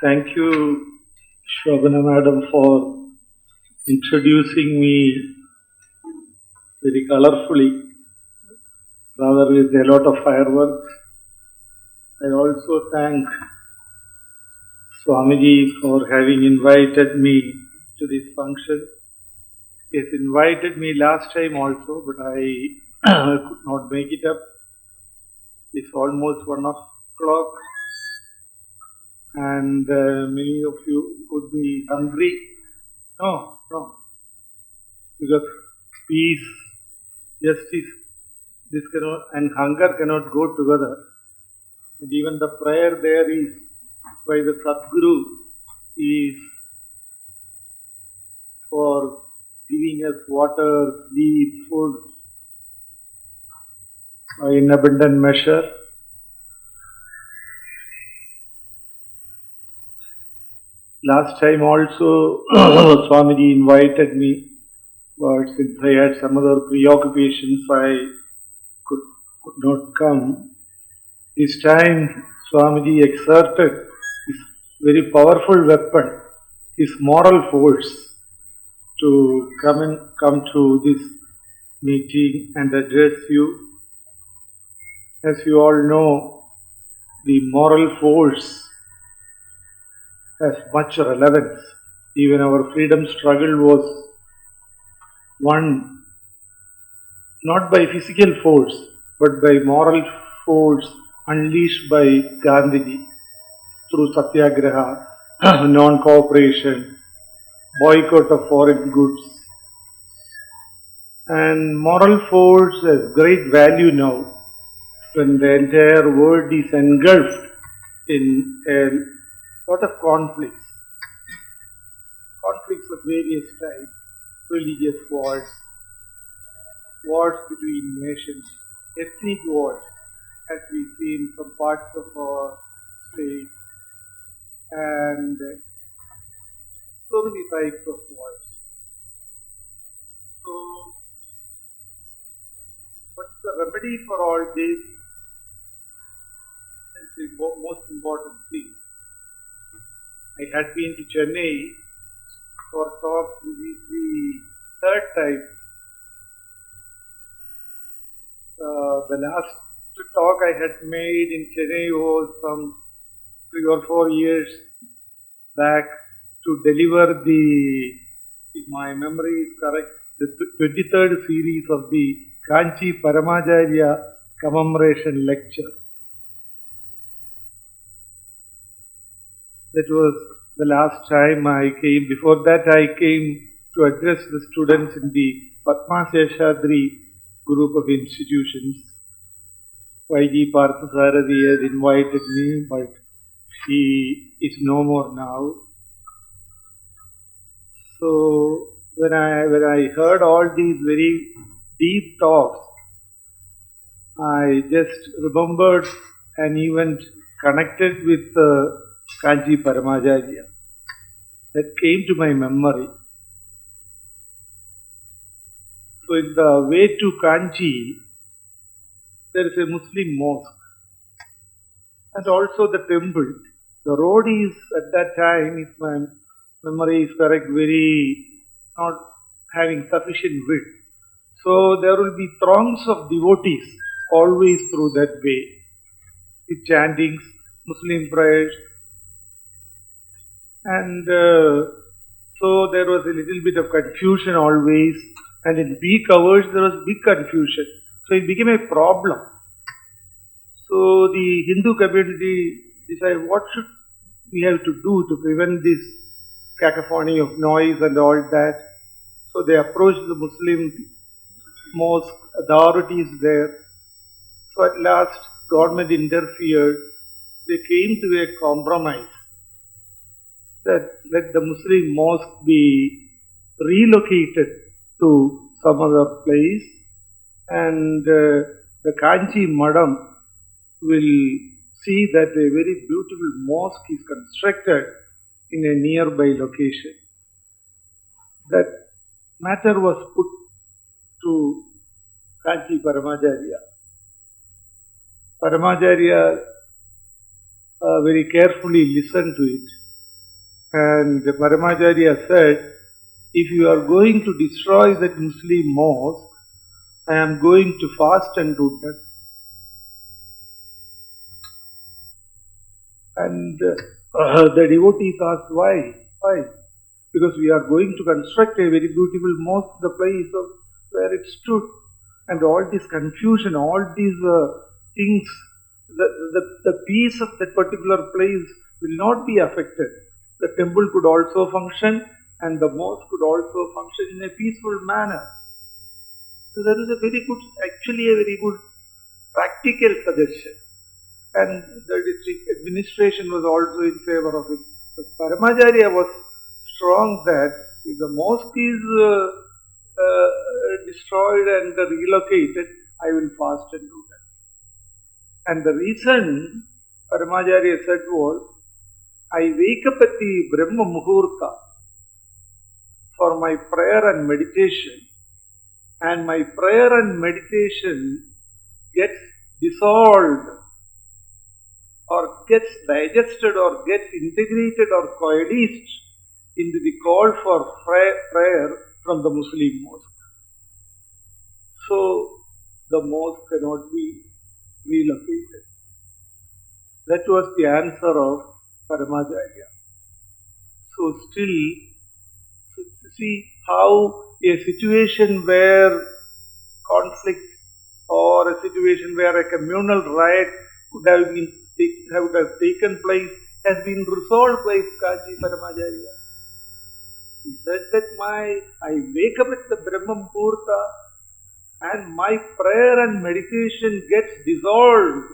Thank you, Shobana Madam, for introducing me very colorfully, rather with a lot of fireworks. I also thank Swamiji for having invited me to this function. He has invited me last time also, but I could not make it up. It's almost 1 o'clock, and many of you could be hungry. No, because peace, justice, this cannot, and hunger cannot go together. And even the prayer there is by the Sadguru is for giving us water, sleep, food in abundant measure. Last time also Swamiji invited me, but since I had some other preoccupations, I could not come. This time Swamiji exerted his very powerful weapon, his moral force, to come to this meeting and address you. As you all know, the moral force has much relevance. Even our freedom struggle was won not by physical force, but by moral force unleashed by Gandhiji through satyagraha, non-cooperation, boycott of foreign goods. And moral force has great value now when the entire world is engulfed in a lot of conflicts of various types, religious wars, wars between nations, ethnic wars, as we see in some parts of our state, and so many types of wars. So, what is the remedy for all this? Is the most important thing. I had been to Chennai for talks. This is the third time. The last talk I had made in Chennai was some 3 or 4 years back to deliver if my memory is correct, the 23rd series of the Kanchi Paramacharya commemoration lecture. That was the last time I came. Before that, I came to address the students in the Padma Seshadri group of institutions. YG Parthasarathi has invited me, but he is no more now. So when I heard all these very deep talks, I just remembered an event connected with Kanchi Paramacharya that came to my memory. So in the way to Kanchi, there is a Muslim mosque and also the temple. The road is at that time, if my memory is correct, very not having sufficient width. So there will be throngs of devotees always through that way, with chantings, Muslim prayers. And so there was a little bit of confusion always, and in peak hours there was big confusion. So it became a problem. So the Hindu community decided what should we have to do to prevent this cacophony of noise and all that. So they approached the Muslim mosque authorities there. So at last government interfered. They came to a compromise that let the Muslim mosque be relocated to some other place, and the Kanchi Madam will see that a very beautiful mosque is constructed in a nearby location. That matter was put to Kanchi Paramacharya. Paramacharya very carefully listened to it And Paramacharya said, if you are going to destroy that Muslim mosque, I am going to fast and do that. And the devotees asked, why? Why? Because we are going to construct a very beautiful mosque, the place of where it stood. And all this confusion, all these things, the peace of that particular place will not be affected. The temple could also function and the mosque could also function in a peaceful manner. So that is a very good, actually a very good practical suggestion. And the district administration was also in favor of it. But Paramacharya was strong that if the mosque is destroyed and relocated, I will fast and do that. And the reason Paramacharya said was, I wake up at the Brahma Muhurta for my prayer and meditation, and my prayer and meditation gets dissolved or gets digested or gets integrated or coalesced into the call for prayer from the Muslim mosque. So the mosque cannot be relocated. That was the answer of Paramacharya. So still, see how a situation where conflict or a situation where a communal riot would have taken place has been resolved by Kaji Paramacharya. He said that I wake up at the Brahma Muhurta and my prayer and meditation gets dissolved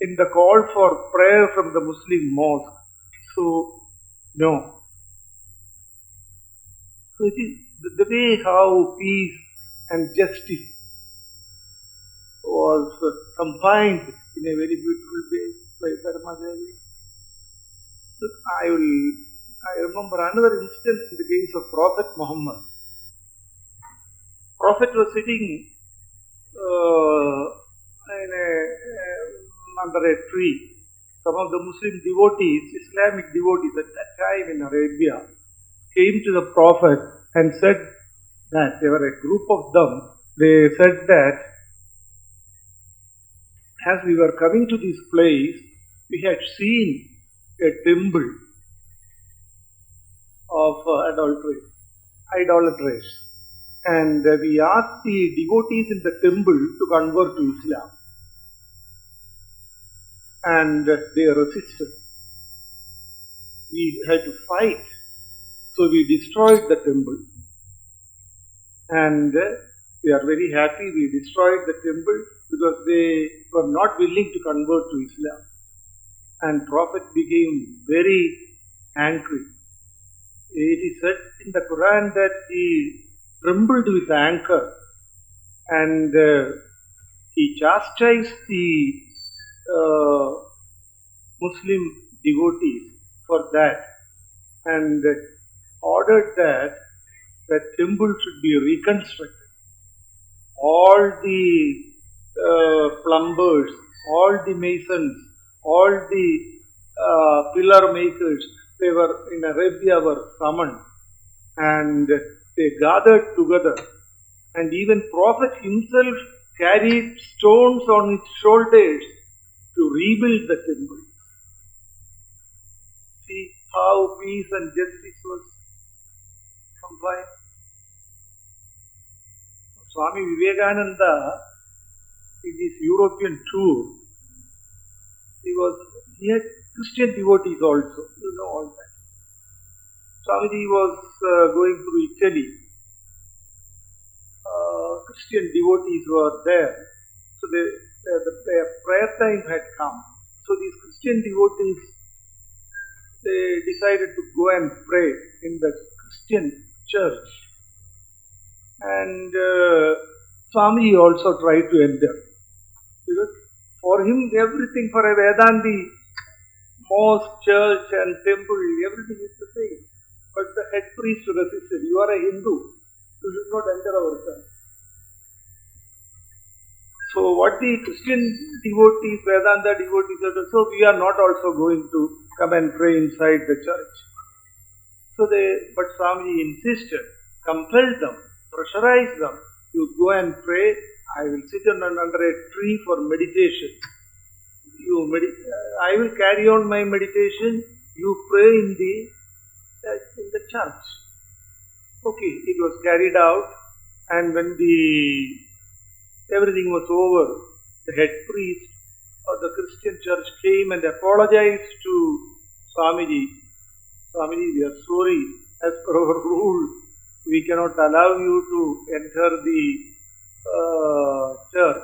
in the call for prayer from the Muslim mosque. So, no. So it is the way how peace and justice was combined in a very beautiful way by Paramacharya. I remember another instance in the case of Prophet Muhammad. Prophet was sitting under a tree. Some of the Muslim devotees, Islamic devotees at that time in Arabia, came to the Prophet and said that there were a group of them. They said that as we were coming to this place, we had seen a temple of idolaters. And we asked the devotees in the temple to convert to Islam. And they resisted. We had to fight. So we destroyed the temple. And we are very happy we destroyed the temple because they were not willing to convert to Islam. And Prophet became very angry. It is said in the Quran that he trembled with anger and he chastised the Muslim devotees for that and ordered that the temple should be reconstructed. All the plumbers, all the masons, all the pillar makers, they were in Arabia were summoned and they gathered together, and even Prophet himself carried stones on his shoulders to rebuild the temple. See how peace and justice was combined. Swami Vivekananda, in his European tour, he had Christian devotees also, you know all that. Swamiji was going through Italy. Christian devotees were there. So their prayer time had come. So these Christian devotees, they decided to go and pray in the Christian church. And Swamiji also tried to enter. Because for him, everything for a Vedanti, mosque, church and temple, everything is the same. But the head priest resisted. You are a Hindu. You should not enter our church. So what the Christian devotees, Vedanta devotees said, so we are not also going to come and pray inside the church. But Swamiji insisted, compelled them, pressurized them. You go and pray. I will sit under a tree for meditation. I will carry on my meditation. You pray in the church. Okay, it was carried out, and when everything was over, the head priest of the Christian church came and apologized to Swamiji. Swamiji, we are sorry. As per our rule, we cannot allow you to enter the church,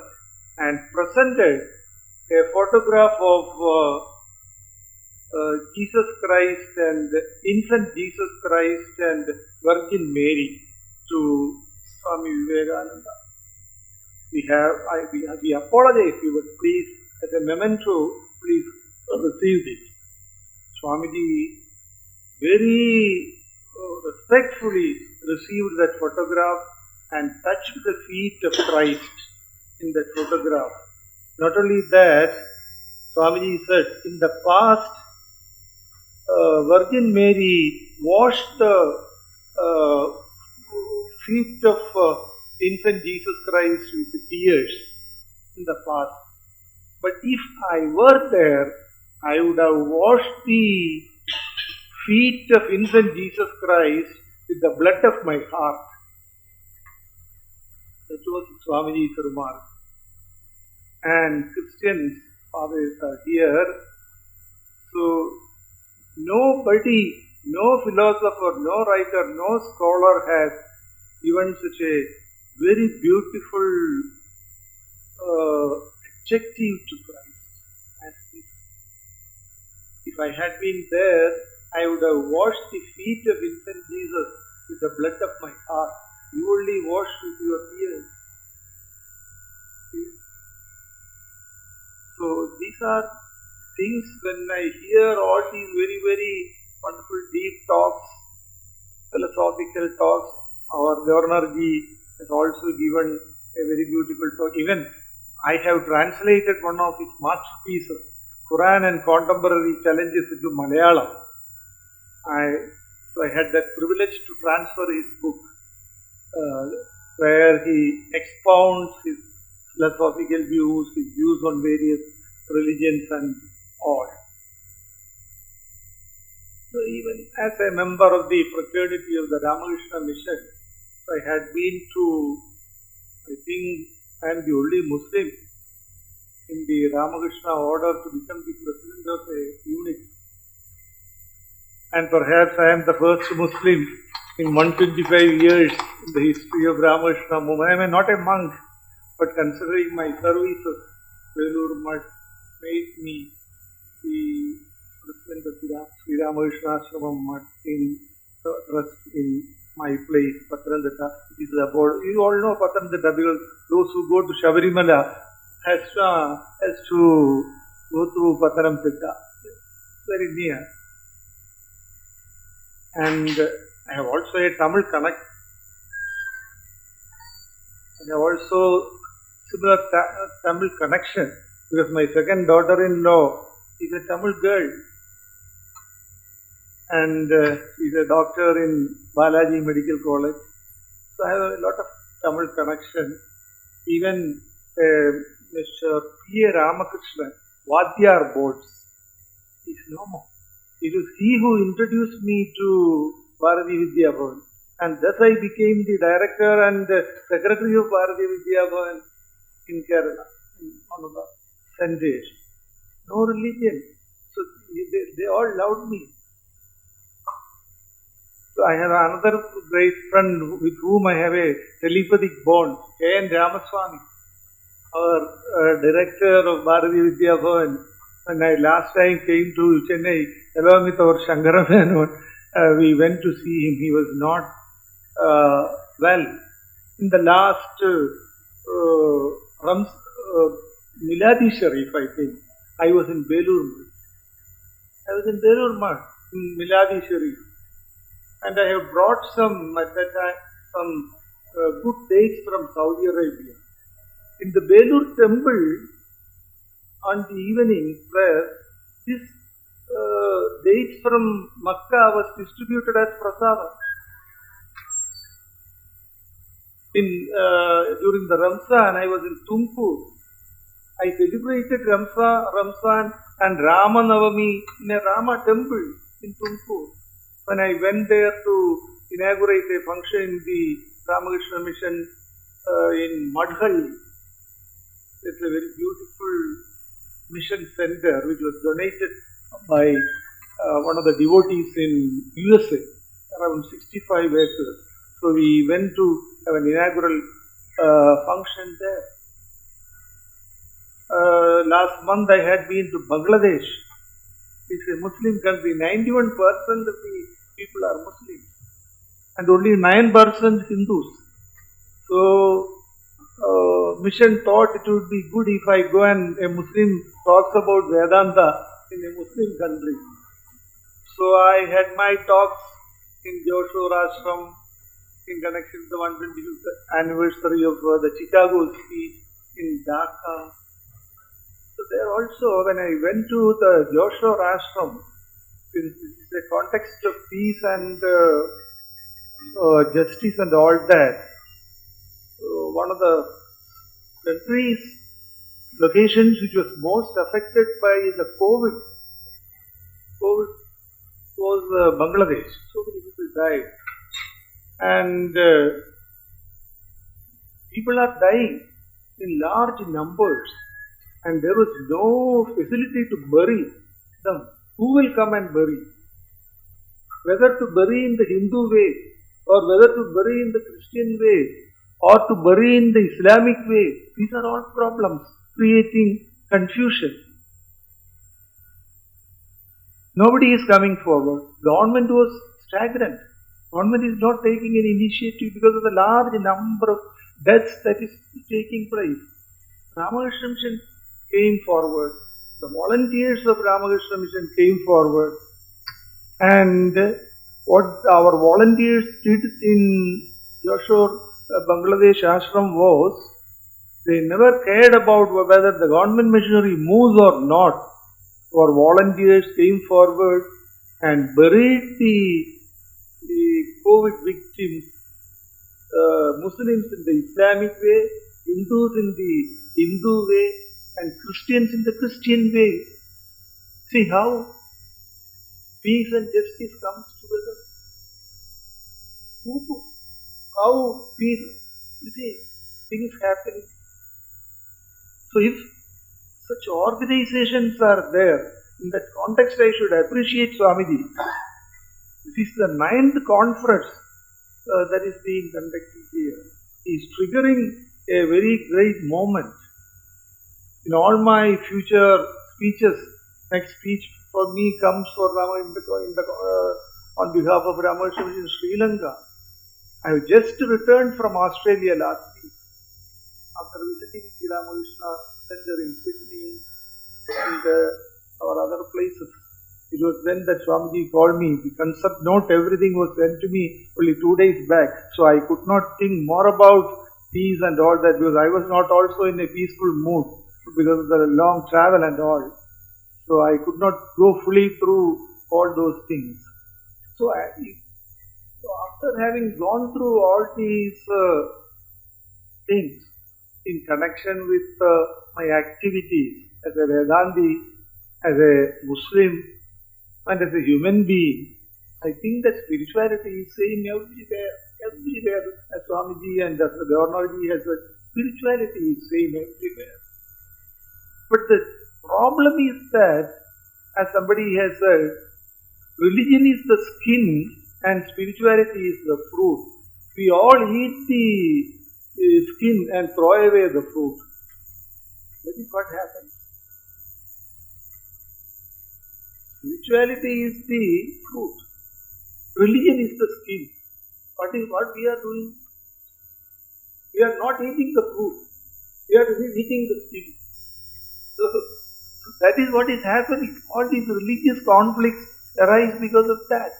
and presented a photograph of Jesus Christ and infant Jesus Christ and Virgin Mary to Swami Vivekananda. We apologize you, but please, as a memento, please receive this. Swamiji very respectfully received that photograph and touched the feet of Christ in that photograph. Not only that, Swamiji said, in the past, Virgin Mary washed the feet of infant Jesus Christ with tears in the past. But if I were there, I would have washed the feet of infant Jesus Christ with the blood of my heart. That was Swamiji's remark. And Christians, fathers, are here. So, nobody, no philosopher, no writer, no scholar has given such a very beautiful adjective to Christ as this. If I had been there, I would have washed the feet of infant Jesus with the blood of my heart. You only wash with your tears. See? So these are things when I hear all these very, very wonderful deep talks, philosophical talks. Our Governor Ji has also given a very beautiful talk. Even I have translated one of his masterpieces, Quran and Contemporary Challenges, into Malayalam. So I had that privilege to transfer his book, where he expounds his philosophical views, his views on various religions and all. So even as a member of the fraternity of the Ramakrishna Mission, I had been to, I think I am the only Muslim in the Ramakrishna order to become the president of a unit. And perhaps I am the first Muslim in 125 years in the history of Ramakrishna movement. I am not a monk, but considering my services, Velur Mutt made me the president of the Sri Ramakrishna Ashram in my place, Pathinamthitta. It is about, you all know Pathinamthitta because those who go to Shabarimala has to go through Pathinamthitta. Very near. And I have also a Tamil connect. I have also similar Tamil connection because my second daughter-in-law is a Tamil girl. And she's a doctor in Balaji Medical College. So I have a lot of Tamil connection. Even Mr. P.A. Ramakrishnan, Vadyar boards, is no more. It was he who introduced me to Bharati Vidya Bhavan. And thus I became the director and secretary of Bharati Vidya Bhavan in Kerala, in one of the centers. No religion. So they all loved me. So I have another great friend with whom I have a telepathic bond, K.N. Ramaswamy, our director of Bharati Vidya Bhavan. When I last time came to Chennai, along with our Shankara Menon, we went to see him. He was not well. In the last Miladi Sharif, I think, I was in Belur Mutt. In Miladi Sharif. And I have brought some, at that time, some good dates from Saudi Arabia. In the Belur temple, on the evening prayer, this dates from Makkah was distributed as prasadam. During the Ramzan, I was in Tumkur. I celebrated Ramzan and Rama Navami in a Rama temple in Tumkur. When I went there to inaugurate a function in the Ramakrishna Mission in Madhal, it's a very beautiful mission center which was donated by one of the devotees in USA, around 65 acres. So we went to have an inaugural function there. Last month I had been to Bangladesh. It's a Muslim country. 91% of the people are Muslims and only 9% Hindus. So mission thought it would be good if I go and a Muslim talks about Vedanta in a Muslim country. So I had my talks in Joshua Ashram in connection with the 125th anniversary of the Chicago speech in Dhaka. So there also, when I went to the Joshua Ashram, since this is a context of peace and justice and all that, one of the countries, locations which was most affected by the COVID was Bangladesh. So many people died. And people are dying in large numbers. And there was no facility to bury them. Who will come and bury? Whether to bury in the Hindu way, or whether to bury in the Christian way, or to bury in the Islamic way, these are all problems, creating confusion. Nobody is coming forward. Government was stagnant. Government is not taking any initiative because of the large number of deaths that is taking place. Ramakrishna Mission came forward. The volunteers of Ramakrishna Mission came forward. And what our volunteers did in Joshua Bangladesh Ashram was, they never cared about whether the government machinery moves or not. Our volunteers came forward and buried the COVID victims, Muslims in the Islamic way, Hindus in the Hindu way, and Christians in the Christian way. See how peace and justice comes together. How peace, you see, things happening. So if such organizations are there, in that context I should appreciate Swamiji. This is the 9th conference that is being conducted here. He is triggering a very great moment. In all my future speeches, next speech for me comes for on behalf of Ramakrishna in Sri Lanka. I have just returned from Australia last week after visiting the Ramakrishna Center in Sydney and our other places. It was then that Swamiji called me. The concept note, everything was sent to me only 2 days back. So I could not think more about peace and all that because I was not also in a peaceful mood because of the long travel and all. So I could not go fully through all those things. So after having gone through all these things in connection with my activities as a Vedanti, as a Muslim, and as a human being, I think that spirituality is same everywhere, as Swamiji and as the Gavarnaji has said, spirituality is same everywhere. But the problem is that, as somebody has said, religion is the skin and spirituality is the fruit. We all eat the skin and throw away the fruit. That is what happens. Spirituality is the fruit. Religion is the skin. What we are doing? We are not eating the fruit. We are eating the skin. So that is what is happening. All these religious conflicts arise because of that.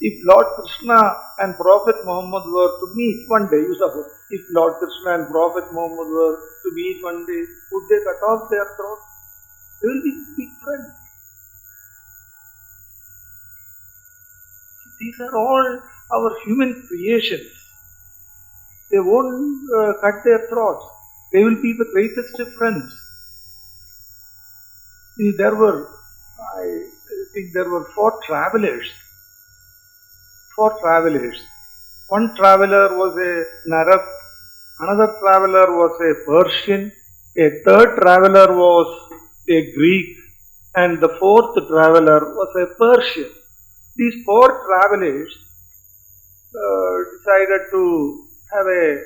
If Lord Krishna and Prophet Muhammad were to meet one day, you suppose, if Lord Krishna and Prophet Muhammad were to meet one day, would they cut off their throat? They will be big friends. These are all our human creations. They won't cut their throats. They will be the greatest friends. I think there were four travelers. One traveler was an Arab, another traveler was a Persian, a third traveler was a Greek, and the fourth traveler was a Persian. These four travelers decided to have a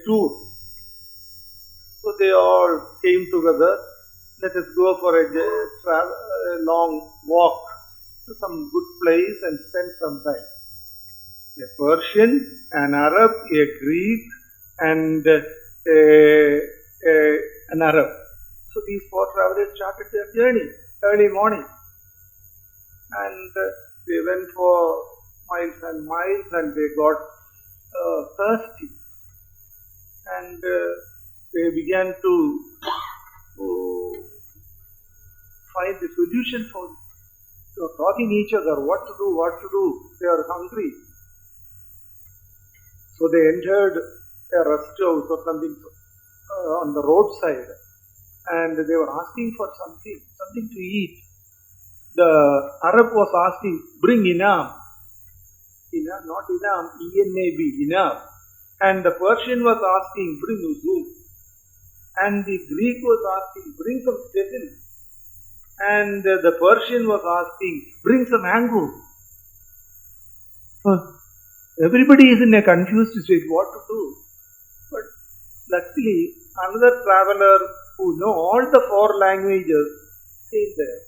tour. So they all came together. Let us go for a long walk to some good place and spend some time. A Persian, an Arab, a Greek, and an Arab. So these four travelers started their journey early morning. And they went for miles and miles and they got thirsty. And they began to find a solution for it. They were talking each other, what to do. They are hungry. So they entered a rest house or something on the roadside. And they were asking for something to eat. The Arab was asking, bring inam. Inam, not inam, E-N-A-B, inam. And the Persian was asking, bring uzum. And the Greek was asking, bring some stephen. And the Persian was asking, bring some mango. Everybody is in a confused state, what to do. But luckily, another traveler who know all the four languages came there.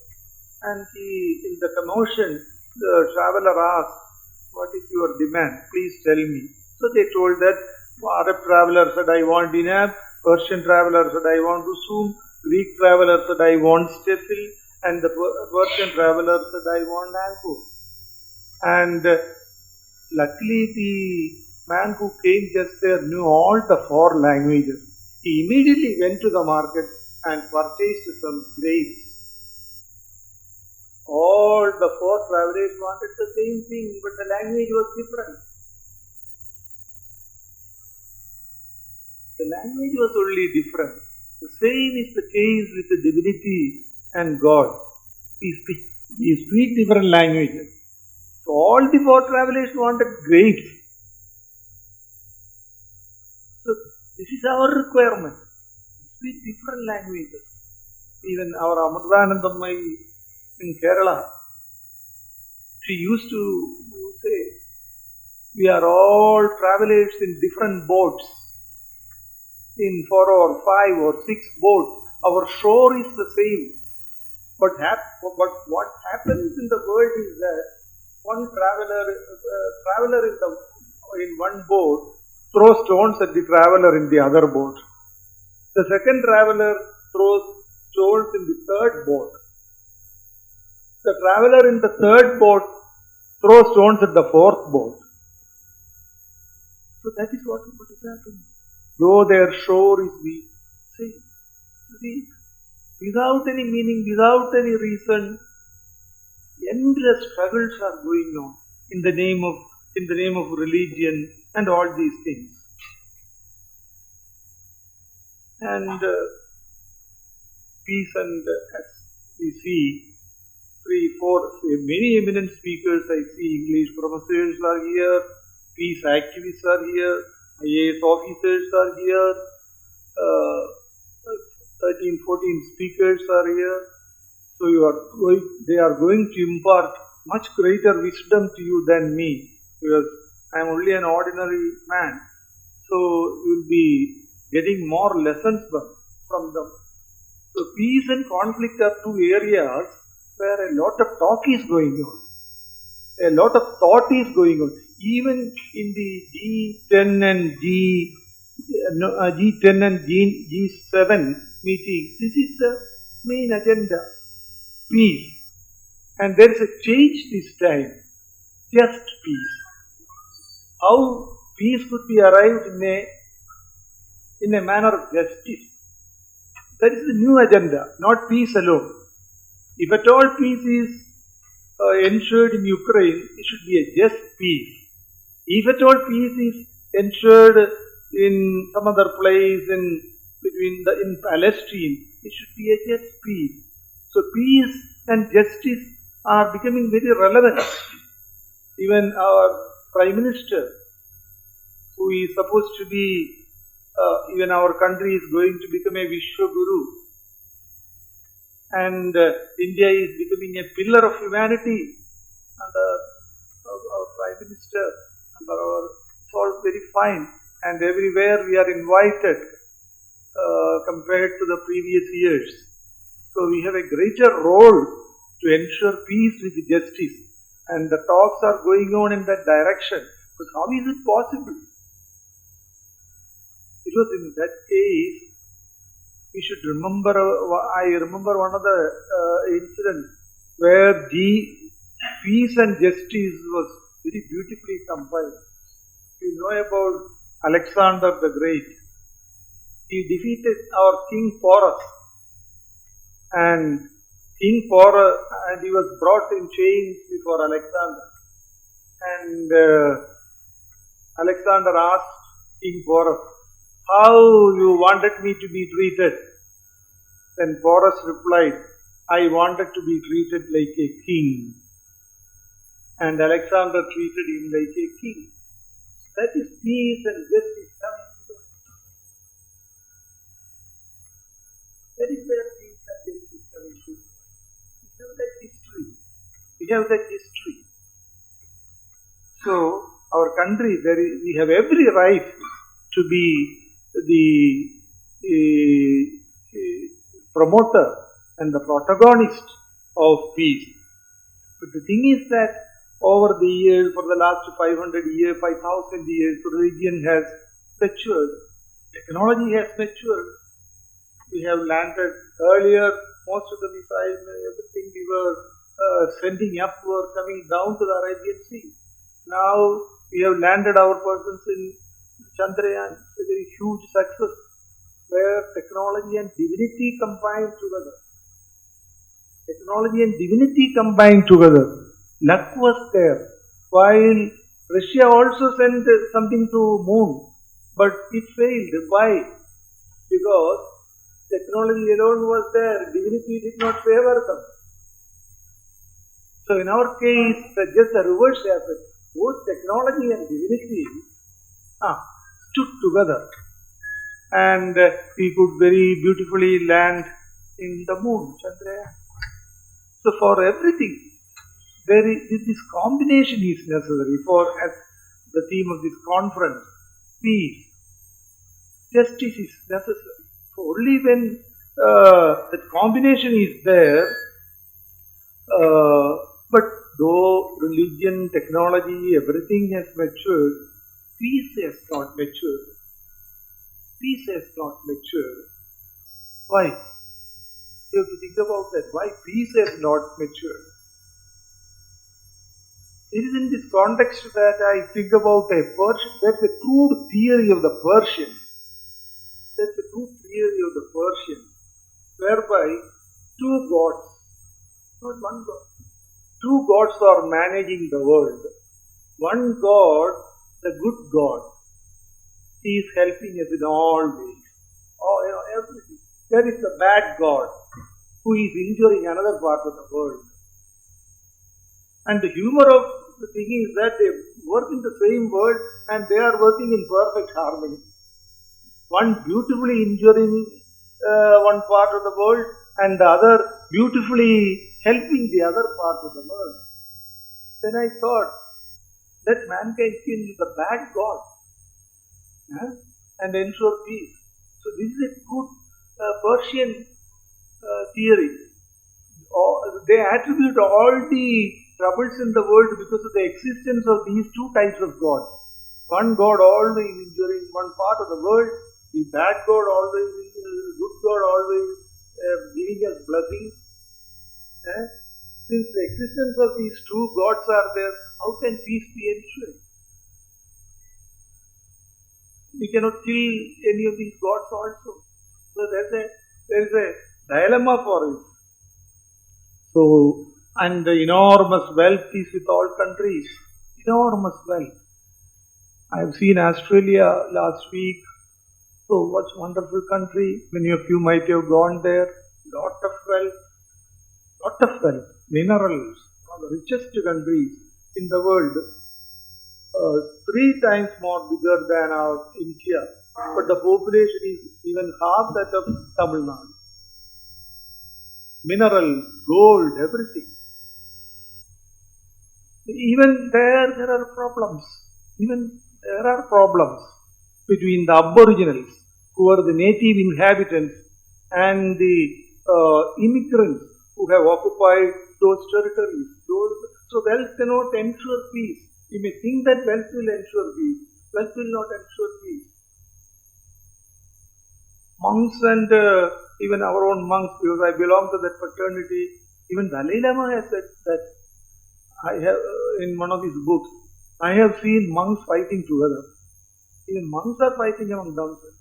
And in the commotion, the traveler asked, what is your demand? Please tell me. So they told that Arab traveler said, I want dinar. Persian traveler said, I want usum. Greek traveler said, I want stefil. And the Persian traveler said, I want mango. And luckily the man who came just there knew all the four languages. He immediately went to the market and purchased some grapes. All the four travelers wanted the same thing, but the language was different. The language was only different. The same is the case with the divinity and God. We speak different languages. So all the four travelers wanted grapes. So this is our requirement. We speak different languages. Even our Amarvanandamai in Kerala, she used to say, we are all travelers in different boats. In 4 or 5 or 6 boats, our shore is the same. But what happens in the world is that one traveler in one boat throws stones at the traveler in the other boat. The second traveler throws stones in the third boat. The traveler in the third boat throws stones at the fourth boat. So that is what is happening. Though their shore is weak, see, without any meaning, without any reason, endless struggles are going on in the name of religion and all these things. And peace, and as we see, 3, 4, many eminent speakers, I see English professors are here, peace activists are here, IAS officers are here, 13, 14 speakers are here. So they are going to impart much greater wisdom to you than me, because I am only an ordinary man. So you will be getting more lessons from them. So peace and conflict are two areas where a lot of talk is going on. A lot of thought is going on. Even in the G10 and G7 meeting, this is the main agenda. Peace. And there is a change this time. Just peace. How peace could be arrived in a manner of justice. That is the new agenda, not peace alone. If at all peace is ensured in Ukraine, it should be a just peace. If at all peace is ensured in some other place in Palestine, it should be a just peace. So peace and justice are becoming very relevant. Even our Prime Minister, who is supposed to be, even our country is going to become a Vishwa Guru, and India is becoming a pillar of humanity under our Prime Minister, it's all very fine, and everywhere we are invited compared to the previous years. So we have a greater role to ensure peace with justice, and the talks are going on in that direction. But how is it possible? It was in that case, we should remember, I remember one of the incidents where peace and justice was very beautifully combined. You know about Alexander the Great. He defeated our King Porus, and he was brought in chains before Alexander. And Alexander asked King Porus, "How you wanted me to be treated?" Then Porus replied, "I wanted to be treated like a king." And Alexander treated him like a king. That is peace and justice coming together. That is where peace and justice coming together. We have that history. We have that history. So, our country, we have every right to be the promoter and the protagonist of peace. But the thing is that over the years, for the last 500 years, 5,000 years, religion has matured. Technology has matured. We have landed earlier, most of the missiles, everything we were sending up were coming down to the Arabian Sea. Now we have landed our persons in Chandrayaan. It's a very huge success where technology and divinity combined together. Technology and divinity combined together. Luck was there. While Russia also sent something to moon, but it failed. Why? Because technology alone was there. Divinity did not favor them. So in our case, just the reverse happened. Both technology and divinity stood together, and we could very beautifully land in the moon, Chandrayaan. So for everything, this combination is necessary for, as the theme of this conference, peace. Justice is necessary. So only when that combination is there, but though religion, technology, everything has matured, peace has not matured. Peace has not matured. Why? You have to think about that. Why peace has not matured? It is in this context that I think about a Persian. That's a crude theory of the Persians. That's a crude theory of the Persians, whereby two gods, not one God, two gods are managing the world. One God, the good God, He is helping us in all ways. Everything. There is the bad God, who is injuring another part of the world. And the humor of the thing is that they work in the same world and they are working in perfect harmony. One beautifully injuring one part of the world and the other beautifully helping the other part of the world. Then I thought that mankind kill the bad God and ensure peace. So this is a good Persian theory. They attribute all the troubles in the world because of the existence of these two types of gods. One God always injuring one part of the world, the bad God always, good God always giving us blessings. Since the existence of these two gods are there, how can peace be ensured? We cannot kill any of these gods also. So There is a dilemma for it. So, and the enormous wealth is with all countries. Enormous wealth. I have seen Australia last week. So, what wonderful country. Many of you might have gone there. Lot of wealth, minerals, one of the richest countries in the world. 3 times more bigger than our India. But the population is even half that of Tamil Nadu. Minerals, gold, everything. Even there are problems. Even there are problems between the aboriginals, who are the native inhabitants, and the immigrants who have occupied those territories. So wealth cannot ensure peace. You may think that wealth will ensure peace. Wealth will not ensure peace. Monks and even our own monks, because I belong to that fraternity, even Dalai Lama has said that. I have in one of his books, I have seen monks fighting together. Even monks are fighting among themselves.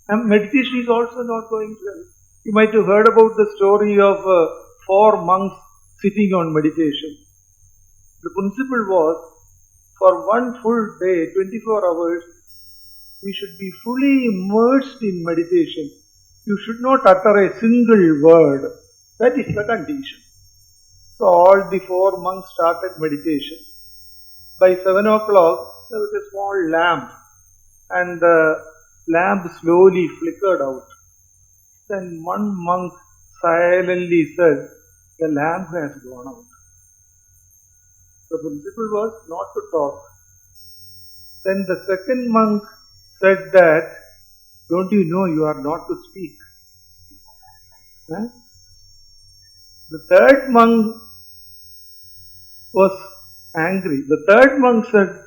And meditation is also not going well. You might have heard about the story of 4 monks sitting on meditation. The principle was, for one full day, 24 hours, we should be fully immersed in meditation. You should not utter a single word. That is the condition. So all the 4 monks started meditation. By 7 o'clock, there was a small lamp, and the lamp slowly flickered out. Then one monk silently said, the lamp has gone out. The principle was not to talk. Then the second monk said that, don't you know you are not to speak? The third monk was angry. The third monk said,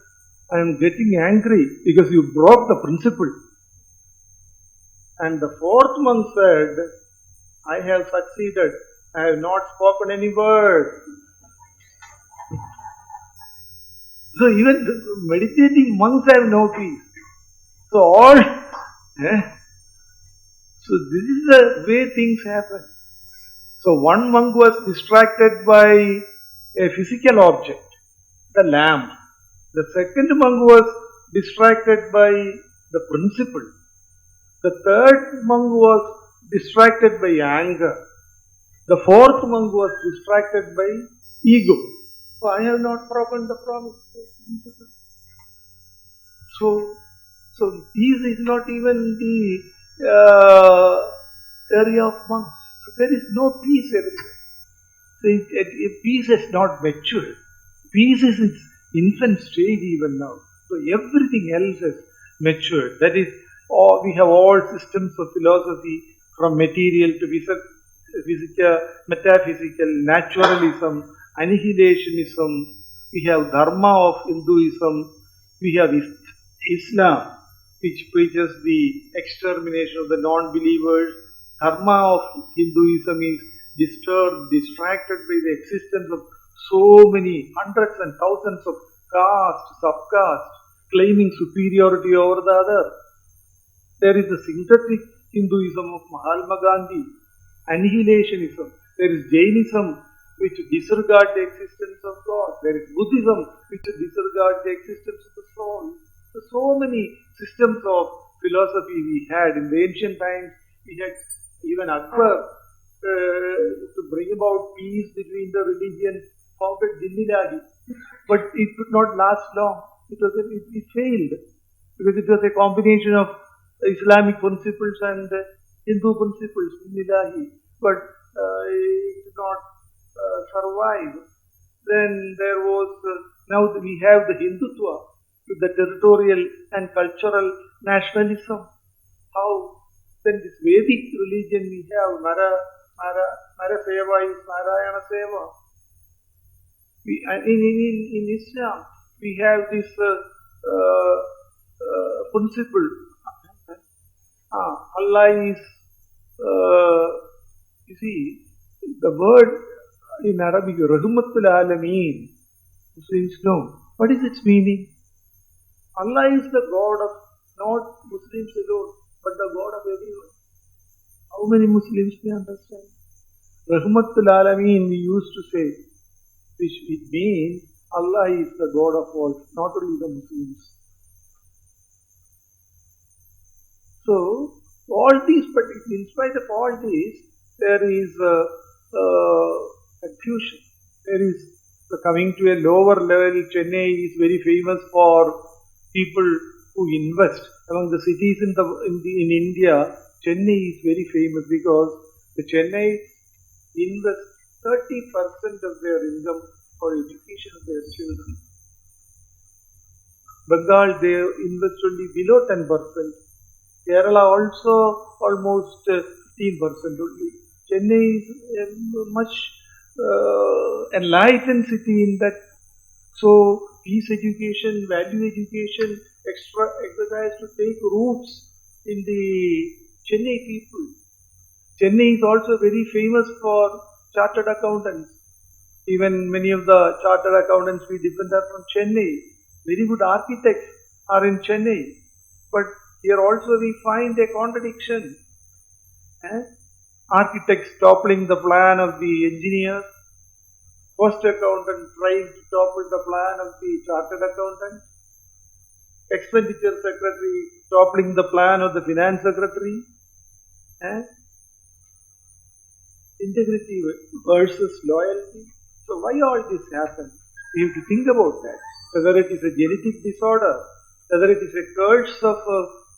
I am getting angry because you broke the principle. And the fourth monk said, I have succeeded. I have not spoken any word. So even the meditating monks have no peace. So so this is the way things happen. So one monk was distracted by a physical object, the lamp. The second monk was distracted by the principle. The third monk was distracted by anger. The fourth monk was distracted by ego. So I have not broken the promise. So peace is not even the area of monks. So there is no peace everywhere. So peace has not matured. Peace is its infant stage even now. So everything else has matured. That is, we have all systems of philosophy, from material to physical, metaphysical, naturalism, annihilationism. We have Dharma of Hinduism. We have Islam, which preaches the extermination of the non-believers. Dharma of Hinduism is distracted by the existence of so many hundreds and thousands of castes, subcastes, claiming superiority over the other. There is the synthetic Hinduism of Mahatma Gandhi, annihilationism. There is Jainism, which disregards the existence of God. There is Buddhism, which disregards the existence of the soul. So many systems of philosophy we had in the ancient times. We had even Akbar, to bring about peace between the religions, founded Jinnilahi. But it could not last long. It failed, because it was a combination of Islamic principles and Hindu principles, Jinnilahi. But it did not survive. Then there was, now we have the Hindutva, with the territorial and cultural nationalism. How then this Vedic religion we have, Nara Seva is Narayana Seva. In Islam, we have this principle. Allah is, you see, the word in Arabic, Rahmatul Alameen. Muslims know. What is its meaning? Allah is the God of not Muslims alone, but the God of everyone. many Muslims may understand? Rahmatul Alameen, we used to say, which it means Allah is the God of all, not only the Muslims. So, all these, but in spite of all this, there is confusion. There is coming to a lower level. Chennai is very famous for people who invest. Among the cities in India, Chennai is very famous because the Chennai invest 30% of their income for education of their children. Bengal, they invest only below 10%. Kerala also almost 15% only. Chennai is a much enlightened city in that. So, peace education, value education, extra exercise to take roots in the Chennai people. Chennai is also very famous for chartered accountants. Even many of the chartered accountants we depend are from Chennai. Very good architects are in Chennai. But here also we find a contradiction. Architects toppling the plan of the engineer. Cost accountant trying to topple the plan of the chartered accountant. Expenditure secretary toppling the plan of the finance secretary. Integrity versus loyalty. So why all this happens? We have to think about that. Whether it is a genetic disorder, whether it is a curse of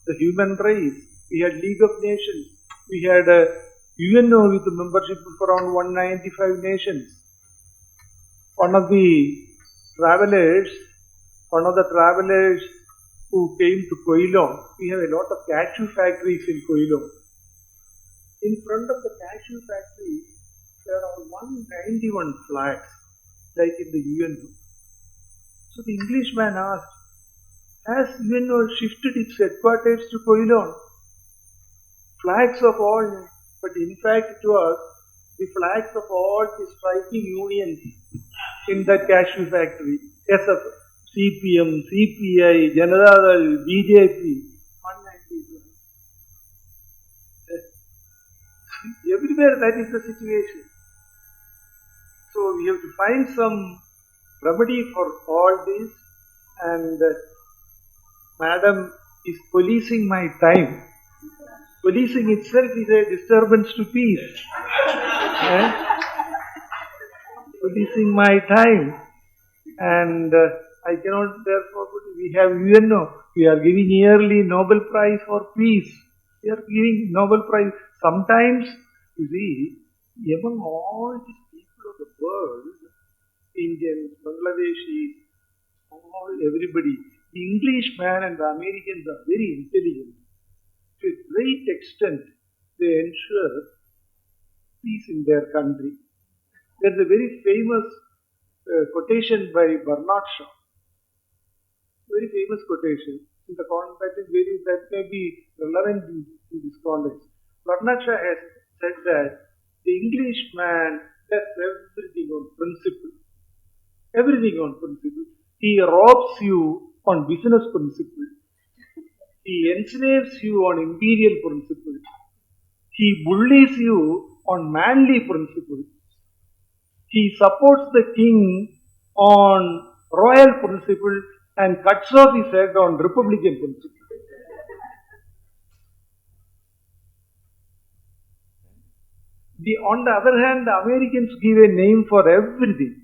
the human race. We had League of Nations. We had UNO with a membership of around 195 nations. One of the travelers who came to Koilong, we have a lot of cashew factories in Koilong. In front of the cashew factory, there are 191 flags, like in the UNO. So the Englishman asked, has UNO shifted its headquarters to Koilong? Flags of all, but in fact it was the flags of all the striking unions in that cashew factory. SF, CPM, CPI, Janata Dal, BJP, 191. Everywhere that is the situation. So we have to find some remedy for all this, and Madam is policing my time. Policing itself is a disturbance to peace. Policing my time, and I cannot therefore, we have UNO, we are giving yearly Nobel Prize for Peace. We are giving Nobel Prize. Sometimes, you see, among all these people of the world, Indians, Bangladeshis, everybody, the Englishman and the Americans are very intelligent. To a great extent, they ensure peace in their country. There is a very famous quotation by Bernard Shaw. Very famous quotation. In the context, that may be relevant in this context. Bernard Shaw has said that the Englishman does everything on principle. Everything on principle. He robs you on business principle. He enslaves you on imperial principle. He bullies you on manly principle. He supports the king on royal principle and cuts off his head on republican principle. On the other hand, the Americans give a name for everything.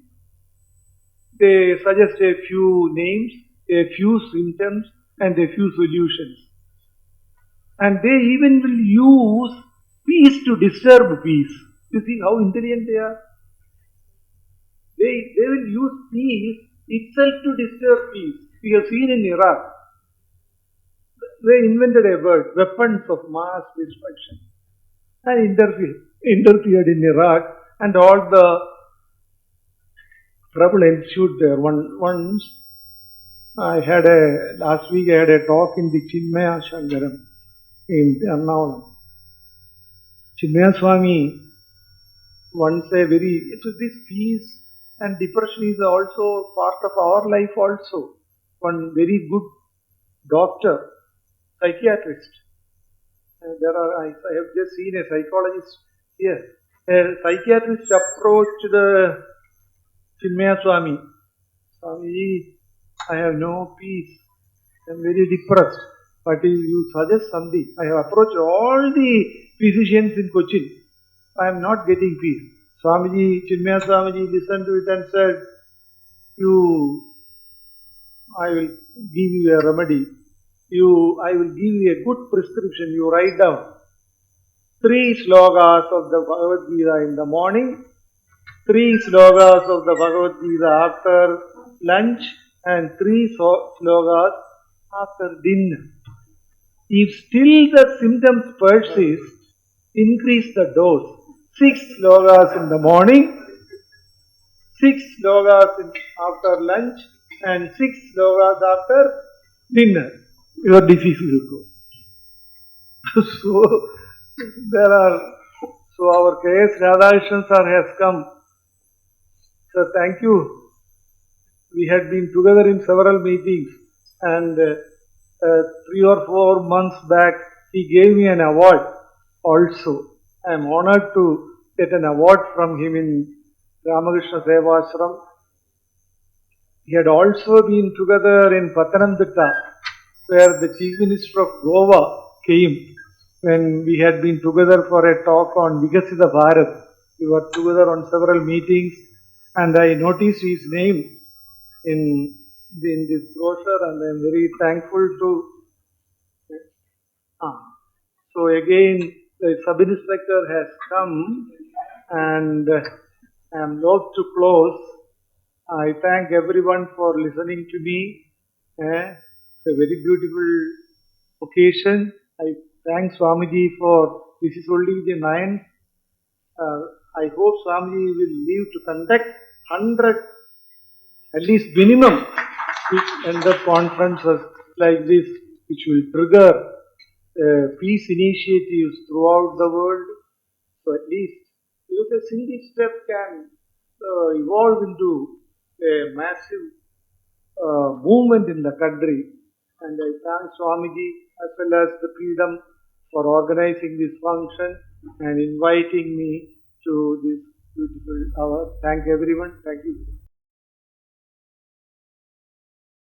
They suggest a few names, a few symptoms, and a few solutions. And they even will use peace to disturb peace. You see how intelligent they are? They will use peace itself to disturb peace. We have seen in Iraq. They invented a word, weapons of mass destruction, and interfered in Iraq, and all the trouble ensued there. Once, last week I had a talk in the Chinmaya Shankaram in Ernakulam. Chinmaya Swami once so this peace and depression is also part of our life also. One very good doctor, psychiatrist, I have just seen a psychologist here. A psychiatrist approached the Chinmaya Swami. Swamiji, I have no peace. I am very depressed. But if you suggest something, I have approached all the physicians in Cochin. I am not getting peace. Swamiji, Chinmaya Swamiji listened to it and said, I will give you a remedy. I will give you a good prescription. You write down 3 slokas of the Bhagavad Gita in the morning, 3 slokas of the Bhagavad Gita after lunch, and 3 slokas after dinner. If still the symptoms persist, increase the dose. 6 slokas in the morning, 6 slokas after lunch, and 6 slokas after dinner. Your disease will go. So our K.S. Radhakrishnan sir has come. Sir, thank you. We had been together in several meetings, and 3 or 4 months back he gave me an award also. I am honored to get an award from him in Ramakrishna Seva Ashram. We had also been together in Pathinamthitta, where the Chief Minister of Goa came when we had been together for a talk on Vikasita Bharat. We were together on several meetings, and I noticed his name in this brochure, and I am very thankful to. So again, the sub-inspector has come, and I am loath to close. I thank everyone for listening to me. It's a very beautiful occasion. I thank Swamiji for, this is only the 9th. I hope Swamiji will live to conduct 100, at least minimum, end of conferences like this, which will trigger peace initiatives throughout the world. So at least, because a single step can evolve into a massive movement in the country. And I thank Swamiji as well as the Freedom for organizing this function and inviting me to this beautiful hour. Thank everyone. Thank you.